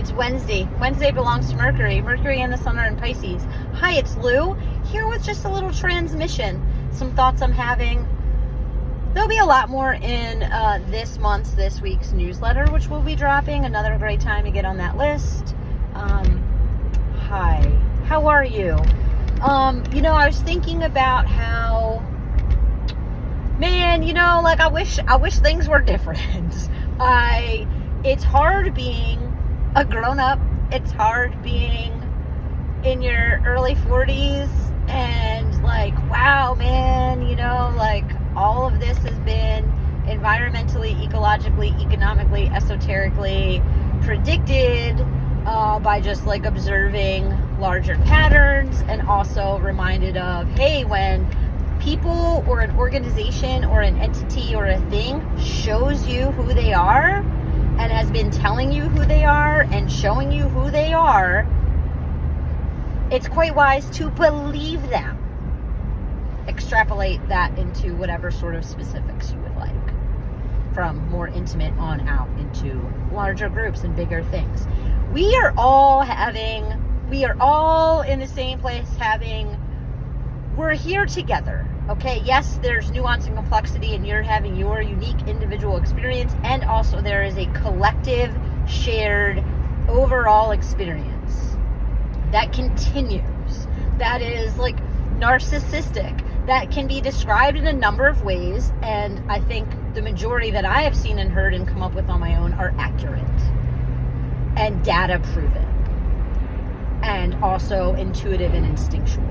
It's Wednesday. Wednesday belongs to Mercury. Mercury and the Sun are in Pisces. Hi, it's Lou, here with just a little transmission. Some thoughts I'm having. There'll be a lot more in this week's newsletter, which will be dropping. Another great time to get on that list. Hi, how are you? I was thinking about how, man, I wish things were different. It's hard being a grown-up. It's hard being in your early 40s and wow, man, all of this has been environmentally, ecologically, economically, esoterically predicted by just observing larger patterns, and also reminded of, hey, when people or an organization or an entity or a thing shows you who they are and has been telling you who they are and showing you who they are, it's quite wise to believe them. Extrapolate that into whatever sort of specifics you would like, from more intimate on out into larger groups and bigger things. We are all in the same place we're here together, okay? Yes, there's nuance and complexity, and you're having your unique individual experience, and also there is a collective, shared, overall experience that continues, that is narcissistic, that can be described in a number of ways, and I think the majority that I have seen and heard and come up with on my own are accurate and data proven, and also intuitive and instinctual.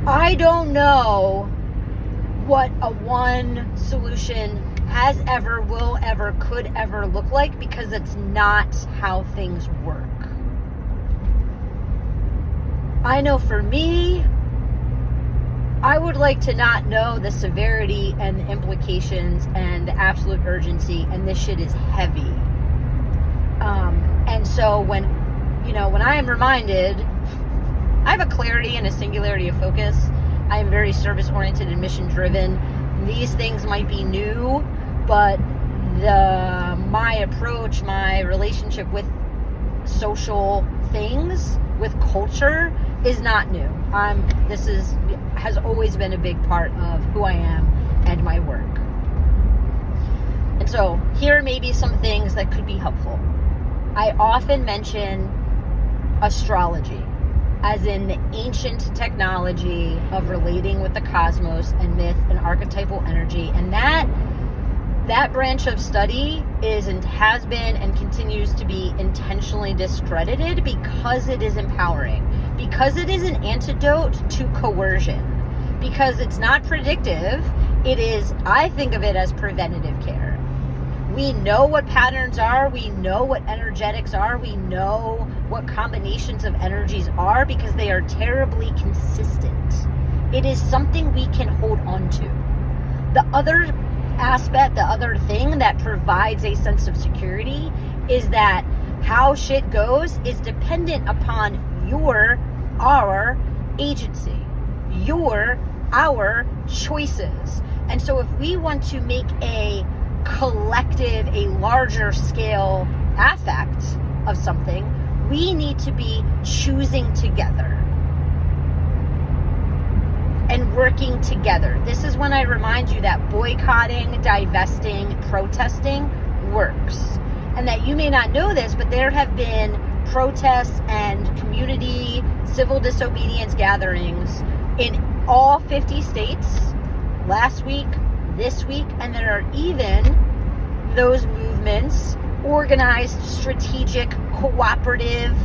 I don't know what a one solution has ever, will ever, could ever look like, because it's not how things work. I know for me, I would like to not know the severity and the implications and the absolute urgency, and this shit is heavy. And so when I am reminded, I have a clarity and a singularity of focus. I am very service-oriented and mission-driven. These things might be new, but my approach, my relationship with social things, with culture, is not new. Has always been a big part of who I am and my work. And so here may be some things that could be helpful. I often mention astrology as in the ancient technology of relating with the cosmos and myth and archetypal energy. And that branch of study is and has been and continues to be intentionally discredited because it is empowering, because it is an antidote to coercion, because it's not predictive. It is, I think of it as preventative care. We know what patterns are. We know what energetics are. We know what combinations of energies are, because they are terribly consistent. It is something we can hold on to. The other aspect, the other thing that provides a sense of security is that how shit goes is dependent upon our agency, our choices. And so if we want to make a collective, a larger scale affect of something, we need to be choosing together and working together. This is when I remind you that boycotting, divesting, protesting works. And that you may not know this, but there have been protests and community civil disobedience gatherings in all 50 states last week, this week, and there are even those movements, organized, strategic, cooperative,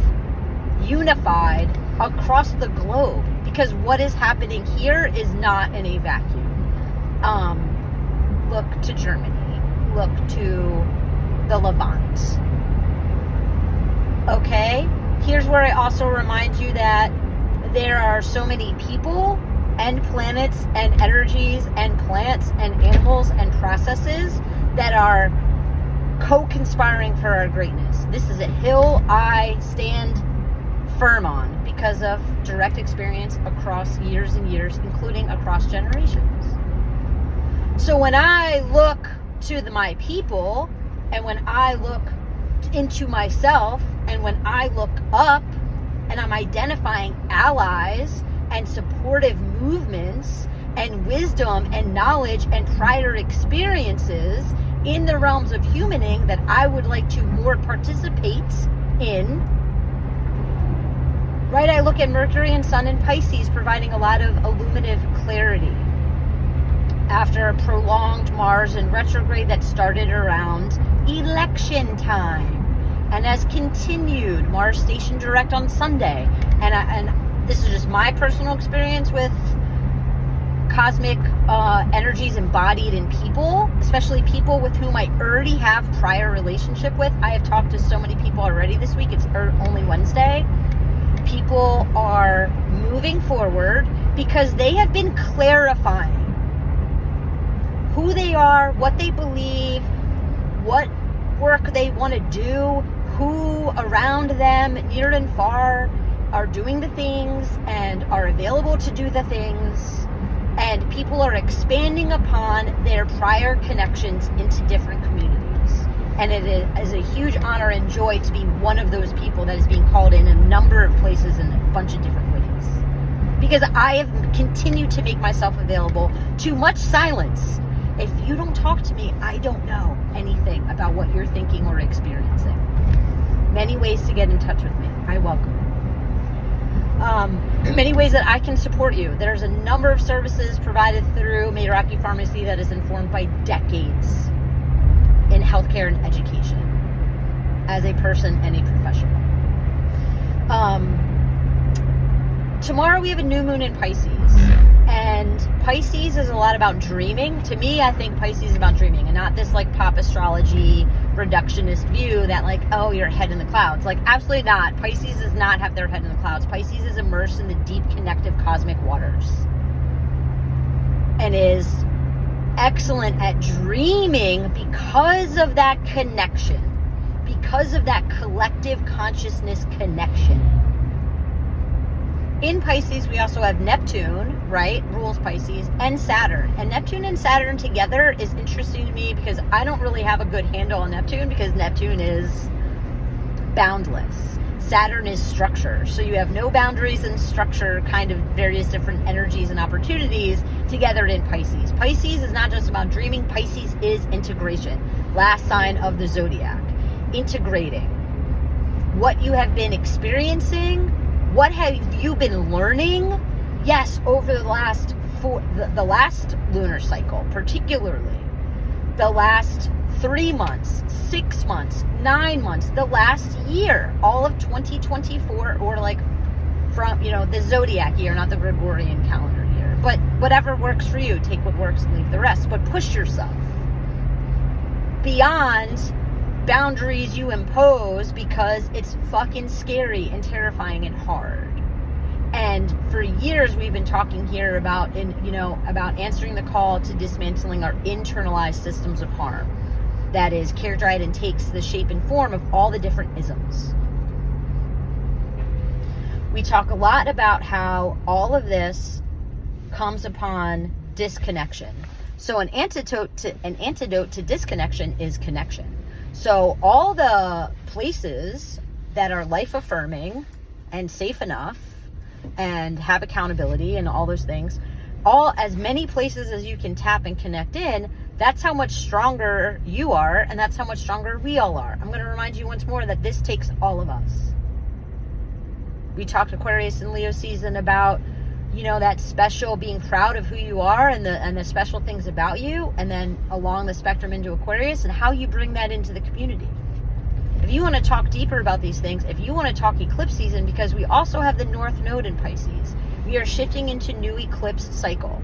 unified across the globe, because what is happening here is not in a vacuum. Look to Germany, look to the Levant. Okay? Here's where I also remind you that there are so many people and planets and energies and plants and animals and processes that are co-conspiring for our greatness. This is a hill I stand firm on because of direct experience across years and years, including across generations. So when I look to my people, And when I look into myself, and when I look up and I'm identifying allies and supportive movements and wisdom and knowledge and prior experiences in the realms of humaning that I would like to more participate in, right? I look at Mercury and Sun in Pisces providing a lot of illuminative clarity after a prolonged Mars in retrograde that started around election time and has continued. Mars stationed direct on Sunday, and this is just my personal experience with cosmic energies embodied in people, especially people with whom I already have prior relationship with. I have talked to so many people already this week. It's only Wednesday. People are moving forward because they have been clarifying who they are, what they believe, what work they want to do, who around them, near and far, are doing the things and are available to do the things. And people are expanding upon their prior connections into different communities. And it is a huge honor and joy to be one of those people that is being called in a number of places in a bunch of different ways. Because I have continued to make myself available to much silence. If you don't talk to me, I don't know anything about what you're thinking or experiencing. Many ways to get in touch with me. I welcome it. Many ways that I can support you. There's a number of services provided through Mayoraki Pharmacy that is informed by decades in healthcare and education as a person and a professional. Tomorrow we have a new moon in Pisces, and Pisces is a lot about dreaming. To me, I think Pisces is about dreaming, and not this like pop astrology reductionist view that like, oh, your head in the clouds. Like, absolutely not. Pisces does not have their head in the clouds. Pisces is immersed in the deep connective cosmic waters and is excellent at dreaming because of that connection, because of that collective consciousness connection. In Pisces, we also have Neptune, right? Rules Pisces, and Saturn. And Neptune and Saturn together is interesting to me because I don't really have a good handle on Neptune, because Neptune is boundless. Saturn is structure. So you have no boundaries and structure, kind of various different energies and opportunities together in Pisces. Pisces is not just about dreaming. Pisces is integration. Last sign of the zodiac. Integrating what you have been experiencing. What have you been learning? Yes, over the last lunar cycle, particularly the last 3 months, 6 months, 9 months, the last year, all of 2024, or like from, the zodiac year, not the Gregorian calendar year. But whatever works for you, take what works and leave the rest. But push yourself beyond boundaries you impose because it's fucking scary and terrifying and hard. And for years we've been talking here about answering the call to dismantling our internalized systems of harm that is characterized and takes the shape and form of all the different isms. We talk a lot about how all of this comes upon disconnection. So an antidote to disconnection is connection. So all the places that are life-affirming and safe enough and have accountability and all those things, as many places as you can tap and connect in, that's how much stronger you are, and that's how much stronger we all are. I'm going to remind you once more that this takes all of us. We talked Aquarius and Leo season about that special, being proud of who you are and the special things about you, and then along the spectrum into Aquarius and how you bring that into the community. If you want to talk deeper about these things, if you want to talk eclipse season, because we also have the North Node in Pisces, we are shifting into new eclipse cycle.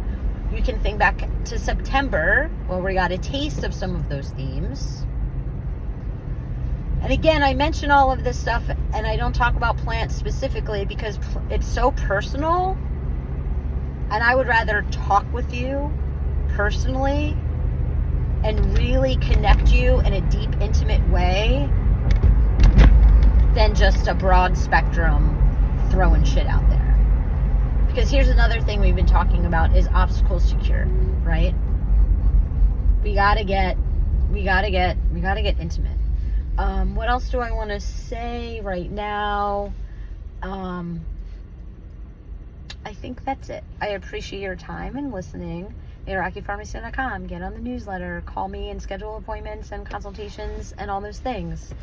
You can think back to September, where we got a taste of some of those themes. And again, I mention all of this stuff, and I don't talk about plants specifically because it's so personal. And I would rather talk with you personally and really connect you in a deep, intimate way than just a broad spectrum throwing shit out there. Because here's another thing we've been talking about is obstacles to cure, right? We got to get we gotta get intimate. What else do I want to say right now? I think that's it. I appreciate your time and listening. IraqiPharmacy.com. Get on the newsletter. Call me and schedule appointments and consultations and all those things.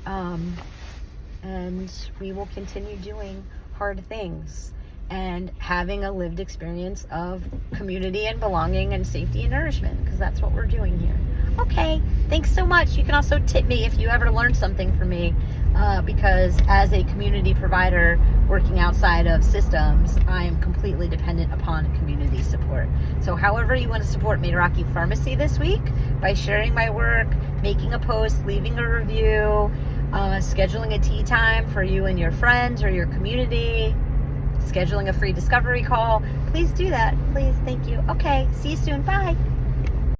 And we will continue doing hard things and having a lived experience of community and belonging and safety and nourishment, because that's what we're doing here. Okay, thanks so much. You can also tip me if you ever learn something from me, because as a community provider working outside of systems, I am completely dependent upon community support. So however you want to support Iraqi Pharmacy this week, by sharing my work, making a post, leaving a review, scheduling a tea time for you and your friends or your community, scheduling a free discovery call, please do that. Please, thank you. Okay, see you soon. Bye.